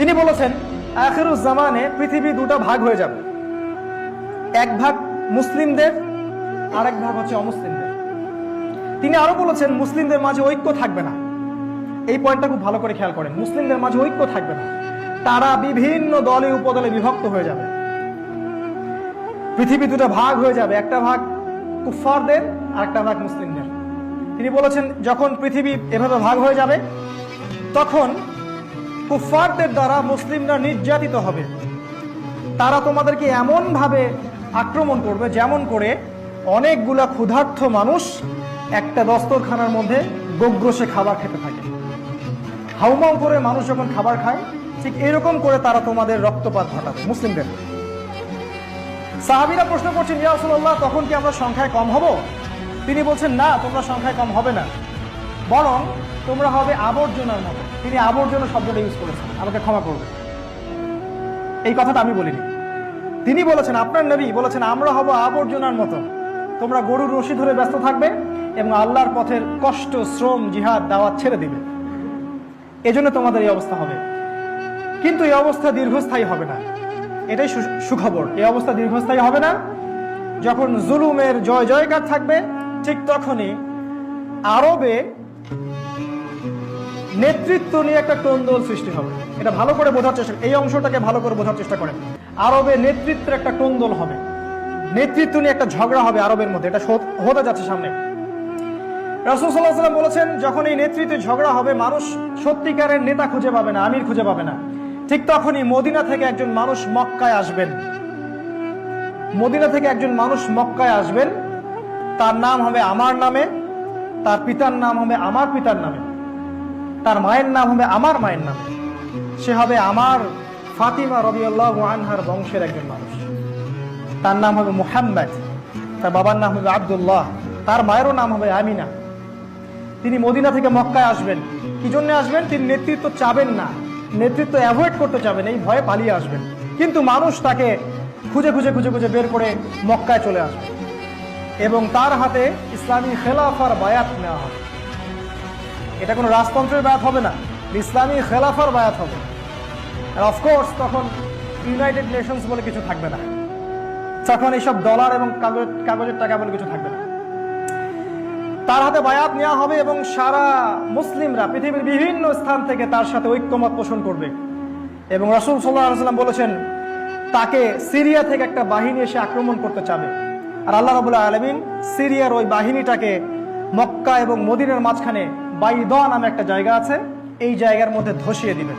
তিনি বলেছেন আখিরুজ জামানে পৃথিবী দুটো ভাগ হয়ে যাবে, এক ভাগ মুসলিমদের আর এক ভাগ হচ্ছে অমুসলিমদের। তিনি আরো বলেছেন মুসলিমদের মাঝে ঐক্য থাকবে না। এই পয়েন্টটা খুব ভালো করে খেয়াল করেন, মুসলিমদের মাঝে ঐক্য থাকবে না, তারা বিভিন্ন দলে উপদলে বিভক্ত হয়ে যাবে। পৃথিবী দুটো ভাগ হয়ে যাবে, একটা ভাগ কুফফারদের আর একটা ভাগ মুসলিমদের। তিনি বলেছেন যখন পৃথিবী এভাবে ভাগ হয়ে যাবে তখন কুফফারদের দ্বারা মুসলিমরা নির্যাতিত হবে। তারা তোমাদেরকে এমন ভাবে আক্রমণ করবে যেমন করে অনেকগুলা ক্ষুধার্ত মানুষ একটা দস্তরখানার মধ্যে গোগ্রসে খাবার খেতে থাকে। হাউমাউ করে মানুষ যখন খাবার খায় ঠিক এরকম করে তারা তোমাদের রক্তপাত ঘটাবে মুসলিমদের। সাহাবীরা প্রশ্ন করছেন ইয়া রাসূলুল্লাহ, তখন কি আমরা সংখ্যায় কম হব? তিনি বলছেন না, তোমরা সংখ্যায় কম হবে না, বরং তোমরা হবে আবর্জনার মতো। তিনি আবর্জনা শব্দটা ইউজ করেছেন, আমাকে ক্ষমা করবে, এই কথাটা আমি বলিনি। তিনি বলেছেন, আপনার নবী বলেছেন আমরা হব আবর্জনার মতো। তোমরা গরুর রশি ধরে ব্যস্ত থাকবে এবং আল্লাহর পথের কষ্ট, শ্রম, জিহাদ, দাওয়াত ছেড়ে দিবে। এজন্য তোমাদের এই অবস্থা হবে। কিন্তু এই অবস্থা দীর্ঘস্থায়ী হবে না, এটাই সুখবর। এই অবস্থা দীর্ঘস্থায়ী হবে না। যখন জুলুমের জয় জয়কার থাকবে ঠিক তখনই আরবে নেতৃত্ব নিয়ে একটা টোনদোল সৃষ্টি হবে। এটা ভালো করে বোঝার চেষ্টা, এই অংশটাকে ভালো করে বোঝার চেষ্টা করেন। আরবে নেতৃত্বের একটা টোনদোল হবে, নেতৃত্ব নিয়ে একটা ঝগড়া হবে আরবের মধ্যে, এটা হতে যাচ্ছে সামনে। রাসূল সাল্লাল্লাহু আলাইহি ওয়াসাল্লাম বলেছেন যখন এই নেতৃত্বে ঝগড়া হবে মানুষ সত্যিকারের নেতা খুঁজে পাবে না, আমির খুঁজে পাবে না। ঠিক তখনই মদিনা থেকে একজন মানুষ মক্কায় আসবেন। মদিনা থেকে একজন মানুষ মক্কায় আসবেন, তার নাম হবে আমার নামে, তার পিতার নাম হবে আমার পিতার নামে, তার মায়ের নাম হবে আমার মায়ের নামে। সে হবে আমার ফাতিমা রাদিয়াল্লাহু আনহার বংশের একজন মানুষ। তার নাম হবে মুহাম্মদ, তার বাবার নাম হবে আব্দুল্লাহ, তার মায়েরও নাম হবে আমিনা। তিনি মদিনা থেকে মক্কায় আসবেন। কি জন্য আসবেন? তিনি নেতৃত্ব চাবেন না, নেতৃত্ব অ্যাভয়েড করতে চাবেন, এই ভয়ে পালিয়ে আসবেন। কিন্তু মানুষ তাকে খুঁজে খুঁজে খুঁজে খুঁজে বের করে মক্কায় চলে আসবে এবং তার হাতে ইসলামী খেলাফার বায়াত নেওয়া হবে। এটা কোনো রাজতন্ত্রের বায়াত হবে না, ইসলামী খেলাফার বায়াত হবে। আর অফকোর্স তখন ইউনাইটেড নেশনস বলে কিছু থাকবে না, তখন এইসব ডলার এবং কাগজের টাকা বলে কিছু থাকবে না। তার হাতে বায়াত নেওয়া হবে এবং সারা মুসলিমরা পৃথিবীর বিভিন্ন স্থান থেকে তার সাথে ঐক্যমত পোষণ করবে। এবং রাসূল সাল্লাল্লাহু আলাইহি ওয়াসাল্লাম বলেছেন তাকে সিরিয়া থেকে একটা বাহিনী এসে আক্রমণ করতে চাবে, আর আল্লাহ রাব্বুল আলামিন সিরিয়ার ওই বাহিনীটাকে মক্কা এবং মদিনার মাঝখানে বাইদা নামে একটা জায়গা আছে, এই জায়গার মধ্যে ধসিয়ে দিবেন।